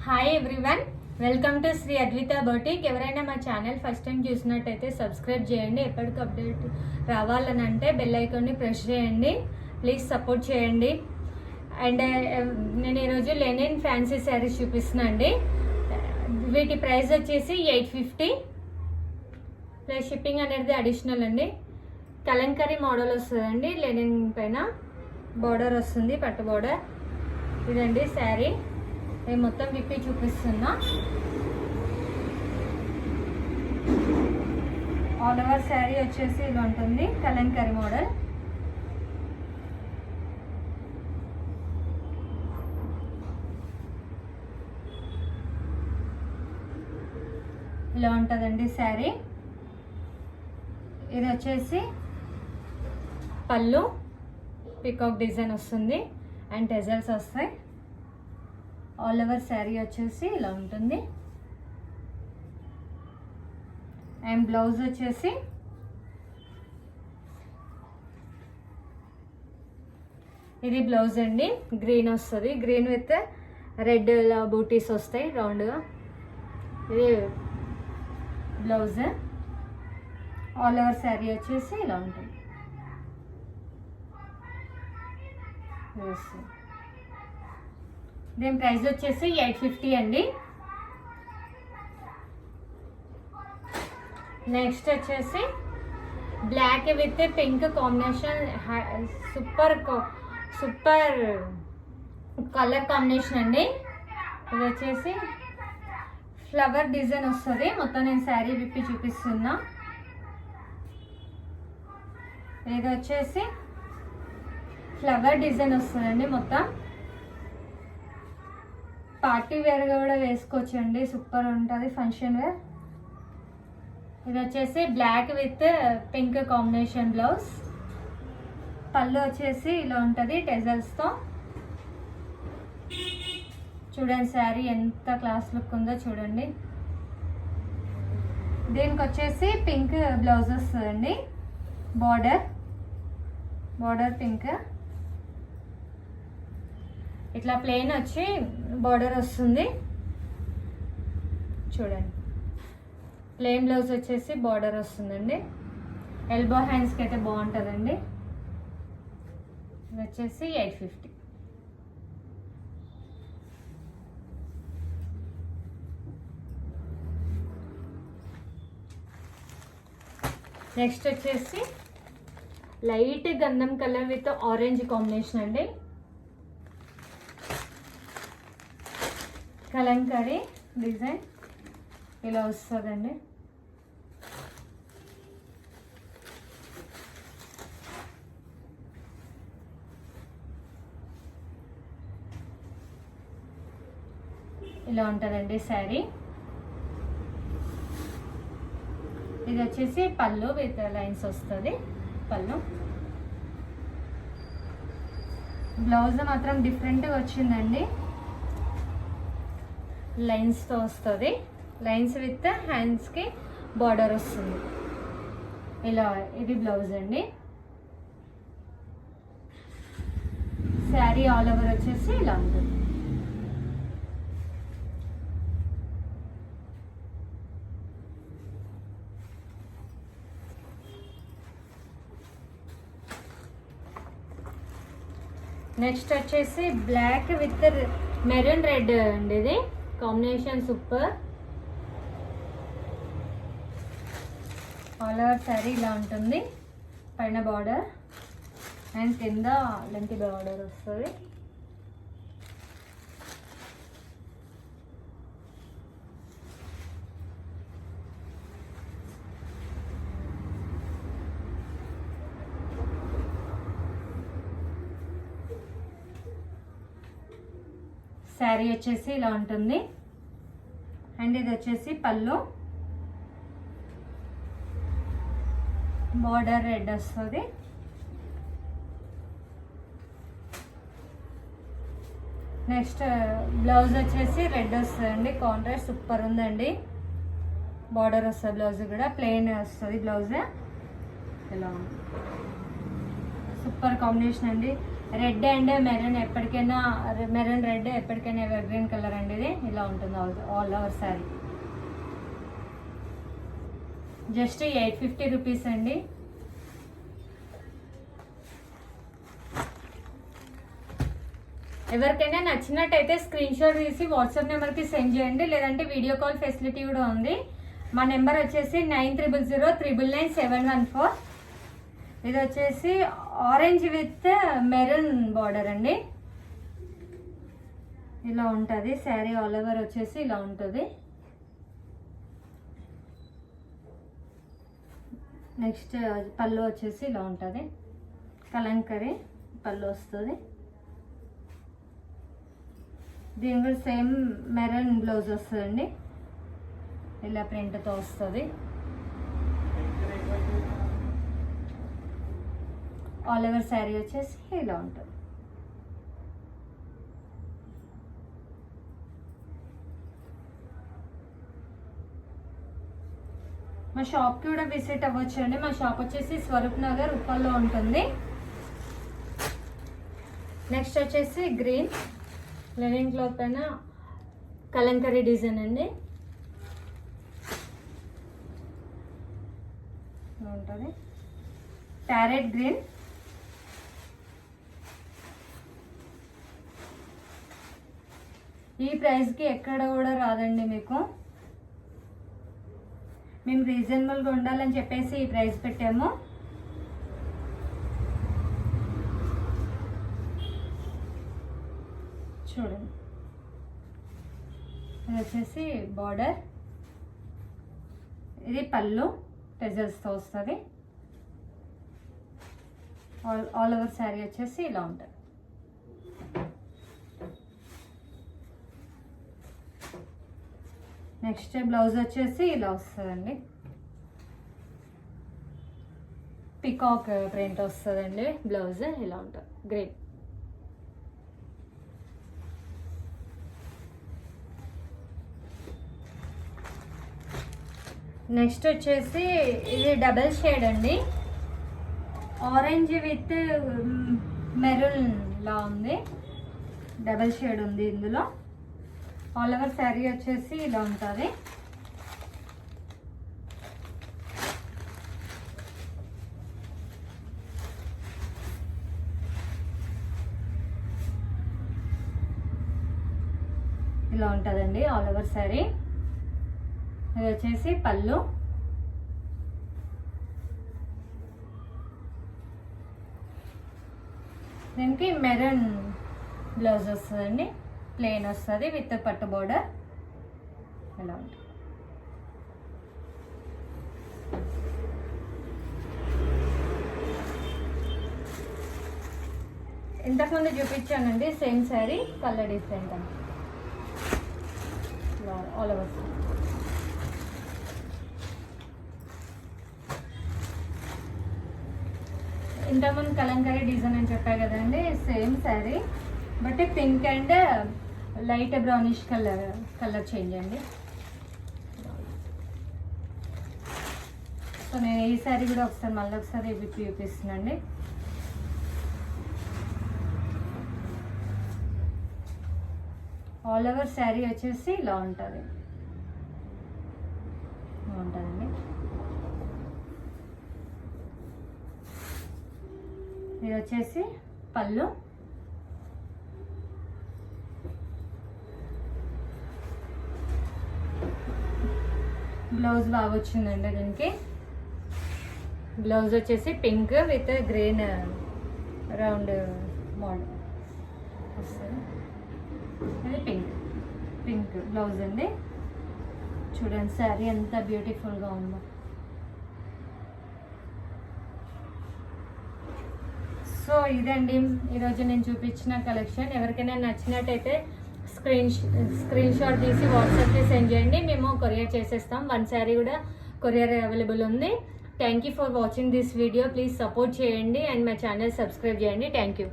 Hi everyone, welcome to Shri Advitha boutique. ఎవరైనా మా channel first time చూసినట్టయితే సబ్స్క్రైబ్ చేయండి. ఎప్పటికి అప్డేట్ రావాలని అంటే బెల్ ఐకాన్ని ప్రెస్ చేయండి. ప్లీజ్ సపోర్ట్ చేయండి. అండ్ నేను ఈరోజు లెనిన్ ఫ్యాన్సీ శారీస్ చూపిస్తున్నా అండి. వీటి ప్రైస్ వచ్చేసి 850 ప్లస్ షిప్పింగ్ అనేది అడిషనల్ అండి. కలంకరీ మోడల్ వస్తుందండి. లెనిన్ పైన బార్డర్ వస్తుంది, పట్టు బార్డర్. ఇదండి శారీ. నేను మొత్తం విప్పి చూపిస్తున్నా. ఆల్ ఓవర్ శారీ వచ్చేసి ఇలా ఉంటుంది, కలంకరీ మోడల్. ఇలా ఉంటుందండి శారీ. ఇది వచ్చేసి పళ్ళు పికాక్ డిజైన్ వస్తుంది అండ్ టెజల్స్ వస్తాయి. ఆల్ ఓవర్ శారీ వచ్చేసి ఇలా ఉంటుంది. అండ్ బ్లౌజ్ వచ్చేసి ఇది బ్లౌజ్ అండి. గ్రీన్ వస్తుంది, గ్రీన్ విత్ రెడ్ బూటీస్ వస్తాయి రౌండ్గా. ఇది బ్లౌజ్. ఆల్ ఓవర్ శారీ వచ్చేసి ఇలా ఉంటుంది. దీని ప్రైస్ వచ్చేసి 850 అండి. నెక్స్ట్ వచ్చేసి black with pink combination. Super colour combination అండి. ఇది వచ్చేసి ఫ్లవర్ డిజైన్ వస్తుంది. మొత్తం నేను శారీ విప్పి చూపిస్తున్నా. ఇది వచ్చేసి ఫ్లవర్ డిజైన్ వస్తుందండి. మొత్తం పార్టీ వేర్గా కూడా వేసుకోవచ్చు అండి, సూపర్ ఉంటుంది ఫంక్షన్ వేర్. ఇది వచ్చేసి black with pink combination blouse. పళ్ళు వచ్చేసి ఇలా ఉంటుంది టెజల్స్తో. చూడండి శారీ ఎంత క్లాస్ లుక్ ఉందో చూడండి. దీనికి వచ్చేసి పింక్ బ్లౌజ్ వస్తుందండి. Border pink. ఇట్లా ప్లెయిన్ వచ్చి బార్డర్ వస్తుంది చూడండి. ప్లెయిన్ బ్లౌజ్ వచ్చేసి బార్డర్ వస్తుందండి. ఎల్బో హ్యాండ్స్కి అయితే బాగుంటుందండి. ఇది వచ్చేసి 850. నెక్స్ట్ వచ్చేసి లైట్ గంధం కలర్ విత్ ఆరెంజ్ కాంబినేషన్ అండి. కలంకరీ డిజైన్ ఇలా వస్తుందండి. ఇలా ఉంటుందండి శారీ. ఇది వచ్చేసి పళ్ళు విత్ లైన్స్ వస్తుంది. పళ్ళు బ్లౌజ్ మాత్రం డిఫరెంట్గా వచ్చిందండి. లైన్స్తో వస్తుంది. లైన్స్ విత్ హ్యాండ్స్కి బార్డర్ వస్తుంది. ఇలా ఇది బ్లౌజ్ అండి. శారీ ఆల్ ఓవర్ వచ్చేసి ఇలా ఉంటుంది. నెక్స్ట్ వచ్చేసి బ్లాక్ విత్ మెరూన్ రెడ్ అండి. ఇది combination super. All over sari ఇలా ఉంటుంది. పైన బార్డర్ అండ్ కింద లెంత్ బార్డర్ వస్తుంది. శారీ వచ్చేసి ఇలా ఉంటుంది. అండ్ ఇది వచ్చేసి పళ్ళు. బార్డర్ రెడ్ వస్తుంది. నెక్స్ట్ బ్లౌజ్ వచ్చేసి రెడ్ వస్తుందండి. కాంట్రాస్ట్ సూపర్ ఉందండి. బార్డర్ వస్తుంది. బ్లౌజ్ కూడా ప్లెయిన్ వస్తుంది. బ్లౌజ్ ఇలా సూపర్ కాంబినేషన్ అండి. రెడ్ అండ్ మెరూన్ ఎప్పటికైనా, మెరూన్ రెడ్ ఎప్పటికైనా ఎవర్ గ్రీన్ కలర్ అండి. ఇది ఇలా ఉంటుంది all over sari. Just 850 rupees అండి. ఎవరికైనా నచ్చినట్టయితే స్క్రీన్ షాట్ తీసి వాట్సాప్ నెంబర్కి సెండ్ చేయండి, లేదంటే వీడియో కాల్ ఫెసిలిటీ కూడా ఉంది. మా నెంబర్ వచ్చేసి 9009099714. ఇది వచ్చేసి ఆరెంజ్ విత్ మెరూన్ బార్డర్ అండి. ఇలా ఉంటుంది శారీ. ఆల్ ఓవర్ వచ్చేసి ఇలా ఉంటుంది. నెక్స్ట్ పళ్ళు వచ్చేసి ఇలా ఉంటుంది. కలంకరీ పళ్ళు వస్తుంది. దీని కూడా సేమ్ మెరూన్ బ్లౌజ్ వస్తుందండి. ఇలా ప్రింట్తో వస్తుంది. ఆల్ ఓవర్ శారీ వచ్చేసి ఇలా ఉంటుంది. మా షాప్కి కూడా విజిట్ అవ్వచ్చు అండి. మా షాప్ వచ్చేసి స్వరూప్ నగర్ ఉప్పల్లో ఉంటుంది. నెక్స్ట్ వచ్చేసి గ్రీన్ లెనిన్ క్లాత్ పైన కలంకరీ డిజైన్ అండి. ఉంటుంది ప్యారెట్ గ్రీన్. ఈ ప్రైస్కి ఎక్కడ కూడా రాదండి మీకు. మేము రీజనబుల్గా ఉండాలని చెప్పేసి ఈ ప్రైస్ పెట్టాము. చూడండి, ఇది వచ్చేసి బార్డర్, ఇది పళ్ళు టెజల్స్తో వస్తుంది. ఆల్ ఓవర్ శారీ వచ్చేసి ఇలా ఉంటుంది. నెక్స్ట్ బ్లౌజ్ వచ్చేసి ఇలా వస్తుందండి. పికాక్ ప్రింట్ వస్తుందండి బ్లౌజ్. ఇలా ఉంటుంది గ్రీన్. నెక్స్ట్ వచ్చేసి ఇది డబల్ షేడ్ అండి. ఆరెంజ్ విత్ మెరూన్ లా ఉంది. డబల్ షేడ్ ఉంది ఇందులో. ఆల్ ఓవర్ శారీ వచ్చేసి ఇలా ఉంటుంది. ఇలా ఉంటుందండి ఆల్ ఓవర్ శారీ. ఇది వచ్చేసి పళ్ళు. దీనికి మెరూన్ బ్లౌజ్ వస్తుందండి. ప్లెయిన్ వస్తుంది విత్ పట్టు బోర్డర్. ఇలా ఉంటుంది. ఇంతకుముందు చూపించానండి సేమ్ శారీ, కలర్ డిఫరెంట్ అండి. ఆల్ ఓవర్ ఇంతకుముందు కలంకరీ డిజైన్ అని చెప్పా కదండి, same sari but pink and light brownish colour change అండి. సో నేను ఈ శారీ కూడా ఒకసారి మళ్ళీ ఒకసారి విప్పి చూపిస్తున్నాండి. ఆల్ ఓవర్ శారీ వచ్చేసి ఇలా ఉంటుంది. ఉంటుందండి. ఇది వచ్చేసి పళ్ళు. బ్లౌజ్ బాగా వచ్చిందండి దీనికి. బ్లౌజ్ వచ్చేసి pink with green round model వస్తుంది. ఇది పింక్ బ్లౌజ్ అండి. చూడండి శారీ ఎంత బ్యూటిఫుల్గా ఉందో. సో ఇదండి ఈరోజు నేను చూపించిన కలెక్షన్. ఎవరికైనా నచ్చినట్టయితే స్క్రీన్ షాట్ తీసి వాట్సాప్కి సెండ్ చేయండి. మేము కొరియర్ చేసేస్తాం. 1 శారీ కూడా కొరియర్ అవైలబుల్ ఉంది. Thank you for watching this video. Please support చేయండి అండ్ మా ఛానల్ సబ్స్క్రైబ్ చేయండి. Thank you.